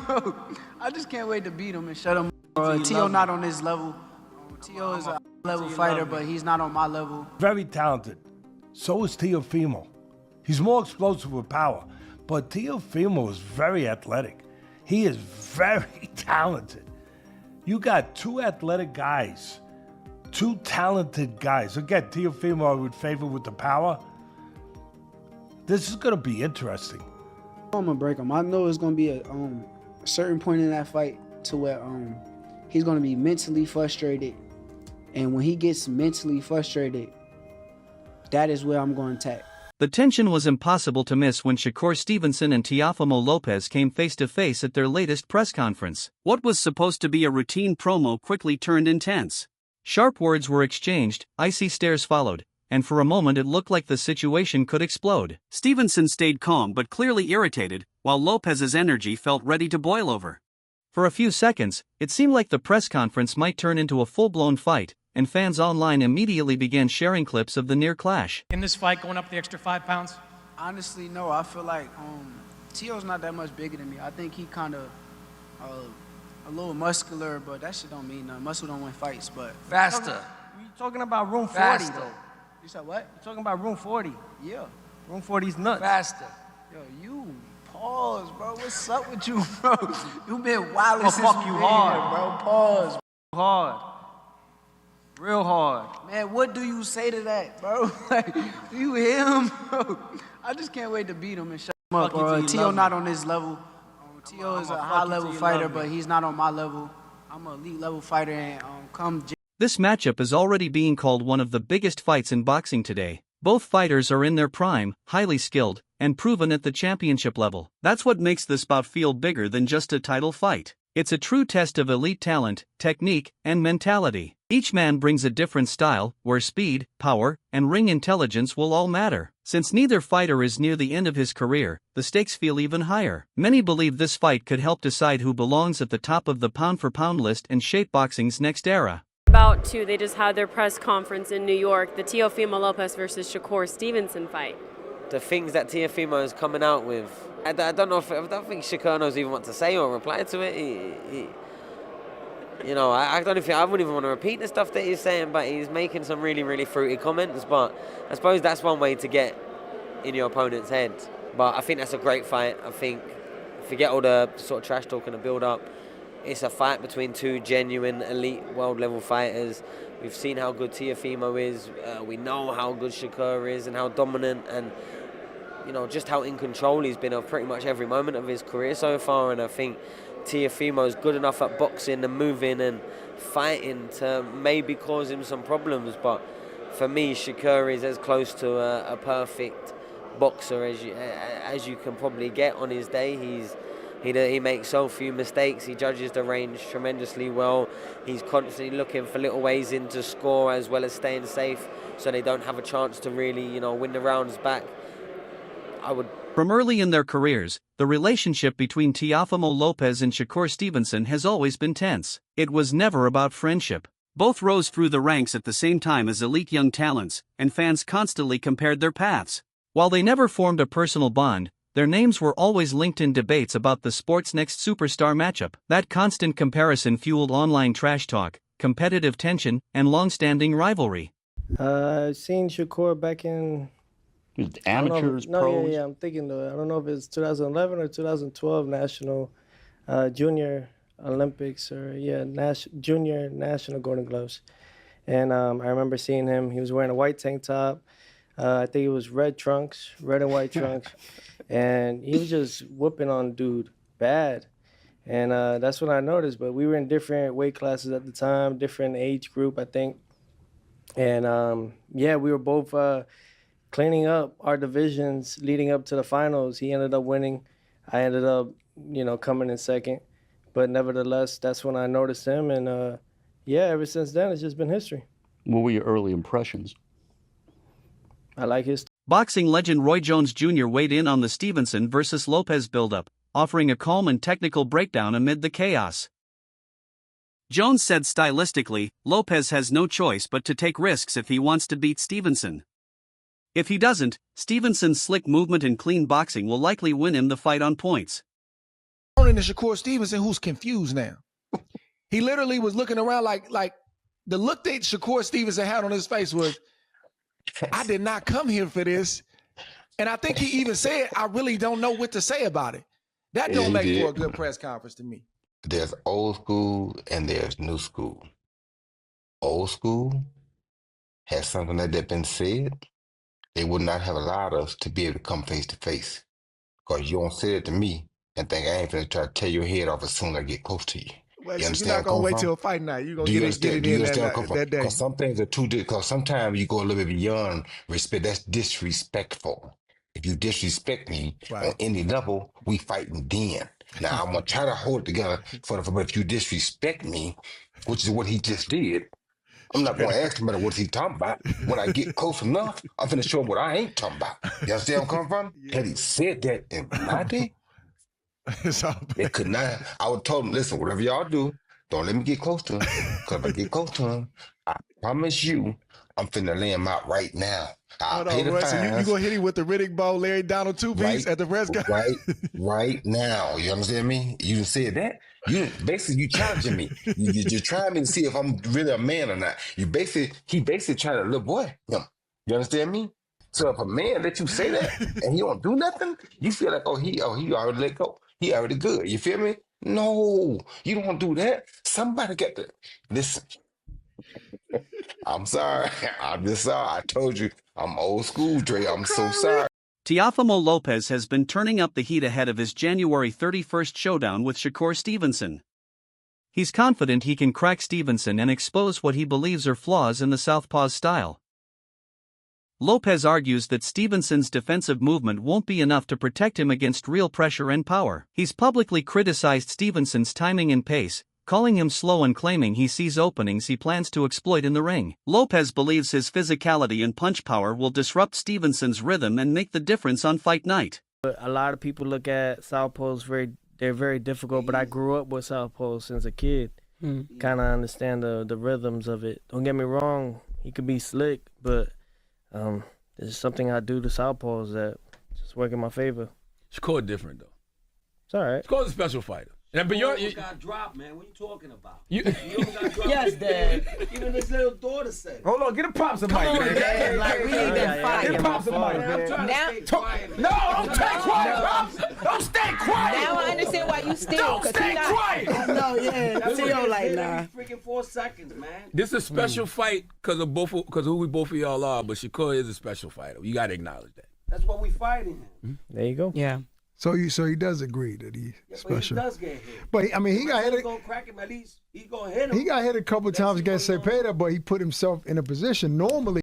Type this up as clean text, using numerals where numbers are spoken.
bro. I just can't wait to beat him and shut him up. Teo not on this level. Teo is a level fighter, but he's not on my level. Very talented. So is Teofimo. He's more explosive with power, but Teofimo is very athletic. He is very talented. You got two athletic guys, two talented guys. Again, Teofimo I would favor with the power. This is gonna be interesting. I'm gonna break him. I know it's gonna be a certain point in that fight to where he's gonna be mentally frustrated, and when he gets mentally frustrated, that is where I'm going to attack. The tension was impossible to miss when Shakur Stevenson and Teofimo Lopez came face-to-face at their latest press conference. What was supposed to be a routine promo quickly turned intense. Sharp words were exchanged, icy stares followed, and for a moment it looked like the situation could explode. Stevenson stayed calm but clearly irritated, while Lopez's energy felt ready to boil over. For a few seconds, it seemed like the press conference might turn into a full-blown fight, and fans online immediately began sharing clips of the near clash. In this fight, going up the extra 5 pounds? Honestly, no. I feel like Teo's not that much bigger than me. I think he kind of a little muscular, but that shit don't mean nothing. Muscle don't win fights, but Faster. You're talking about room 40, Faster. though. You said what? You're talking about room 40. Yeah. Room 40's nuts. Faster. Yo, you pause, bro. What's up with you, bro? You been wild I'ma since fuck you you been hard. here, bro. Pause. Hard. Real hard. Man, what do you say to that, bro? Like, do you hear him, bro? I just can't wait to beat him and shut him up, Fuck you till bro. you Teo love not me. on this level. Teo is a I'ma fuck you high-level till you fighter, love me. but he's not on my level. I'm an elite-level fighter, and This matchup is already being called one of the biggest fights in boxing today. Both fighters are in their prime, highly skilled, and proven at the championship level. That's what makes this bout feel bigger than just a title fight. It's a true test of elite talent, technique, and mentality. Each man brings a different style, where speed, power, and ring intelligence will all matter. Since neither fighter is near the end of his career, the stakes feel even higher. Many believe this fight could help decide who belongs at the top of the pound-for-pound list and shape boxing's next era. About to, they just had their press conference in New York, the Teofimo Lopez versus Shakur Stevenson fight. The things that Teofimo is coming out with, I don't think Shakur knows even what to say or reply to it. I wouldn't even want to repeat the stuff that he's saying, but he's making some really, really fruity comments. But I suppose that's one way to get in your opponent's head. But I think that's a great fight. I think, forget all the sort of trash talk and the build-up. It's a fight between two genuine elite world-level fighters. We've seen how good Teofimo is. We know how good Shakur is and how dominant and, just how in control he's been of pretty much every moment of his career so far. And I think Teofimo is good enough at boxing and moving and fighting to maybe cause him some problems. But for me, Shakur is as close to a perfect boxer as you can probably get on his day. He makes so few mistakes. He judges the range tremendously well. He's constantly looking for little ways in to score as well as staying safe so they don't have a chance to really, win the rounds back. From early in their careers, the relationship between Teofimo Lopez and Shakur Stevenson has always been tense. It was never about friendship. Both rose through the ranks at the same time as elite young talents, and fans constantly compared their paths. While they never formed a personal bond, their names were always linked in debates about the sport's next superstar matchup. That constant comparison fueled online trash talk, competitive tension, and long-standing rivalry. I've seen Shakur back in... Amateurs, pros? Yeah, I'm thinking though. I don't know if it's 2011 or 2012 National Junior Olympics or Junior National Golden Gloves. And I remember seeing him. He was wearing a white tank top. I think it was red and white trunks. And he was just whooping on dude bad. And that's when I noticed. But we were in different weight classes at the time, different age group, I think. And we were both cleaning up our divisions leading up to the finals. He ended up winning. I ended up, coming in second. But nevertheless, that's when I noticed him. And ever since then, it's just been history. What were your early impressions? I like his... Boxing legend Roy Jones Jr. weighed in on the Stevenson versus Lopez buildup, offering a calm and technical breakdown amid the chaos. Jones said stylistically, Lopez has no choice but to take risks if he wants to beat Stevenson. If he doesn't, Stevenson's slick movement and clean boxing will likely win him the fight on points. opponent is Shakur Stevenson, who's confused now. He literally was looking around like the look that Shakur Stevenson had on his face was, I did not come here for this. And I think he even said, I really don't know what to say about it. That don't make for a good press conference to me. There's old school and there's new school. Old school has something like that been said, they would not have allowed us to be able to come face to face. Because you don't say it to me and think I ain't finna try to tear your head off as soon as I get close to you. Well, You understand you're not going to wait from? till a fight night. You're going Do to you get it understand? Do you in understand where I come from? that day. Because some things are too, because sometimes you go a little bit beyond respect. That's disrespectful. If you disrespect me on any level, we fighting then. Now, I'm going to try to hold it together but if you disrespect me, which is what he just did, I'm not going to ask him about what he's talking about. When I get close enough, I'm finna show him what I ain't talking about. You understand where I'm coming from? Had he said that in my day, they could not. I would told him, listen, whatever y'all do, don't let me get close to him. Because if I get close to him, I promise you, I'm finna lay him out right now. I'll pay the fines. So you going to hit him with the Riddick Bowe, Larry Donald two-piece at the press conference? Right now. You understand me? You said that. You challenging me. You're trying me to see if I'm really a man or not. He basically trying to little boy him. You understand me? So if a man let you say that and he don't do nothing, you feel like, he already let go. He already good. You feel me? No, you don't do that. Somebody got to listen. I'm sorry. I'm just sorry. I told you I'm old school, Dre. I'm so sorry. Teofimo Lopez has been turning up the heat ahead of his January 31st showdown with Shakur Stevenson. He's confident he can crack Stevenson and expose what he believes are flaws in the southpaw's style. Lopez argues that Stevenson's defensive movement won't be enough to protect him against real pressure and power. He's publicly criticized Stevenson's timing and pace, calling him slow and claiming he sees openings he plans to exploit in the ring. Lopez believes his physicality and punch power will disrupt Stevenson's rhythm and make the difference on fight night. A lot of people look at southpaws they're very difficult, but I grew up with southpaws since a kid. Kind of understand the rhythms of it. Don't get me wrong, he could be slick, but there's something I do to southpaws that just work in my favor. Shakur different though. It's all right. Shakur's a special fighter. But you got dropped, man. What are you talking about? You almost got dropped. Yes, Dad. Even his little daughter said it. Hold on, get a pops a mic, man. Dad, like, we need that fight. Get a pops a mic, man. I'm trying to stay quiet, man. No, don't stay quiet, pops. Don't stay quiet. Now I understand why you still. Don't stay quiet. I know, yeah. That's what Theo like, nah. Freaking 4 seconds, man. This is a special fight because of who we both of y'all are, but Shakur is a special fighter. You got to acknowledge that. That's what we fighting him. There you go. Yeah. So he does agree that he's special. But he does get hit. But I mean, he got hit. Gonna crack him at least. He's gonna hit him. He got hit a couple times against Cepeda, but he put himself in a position normally.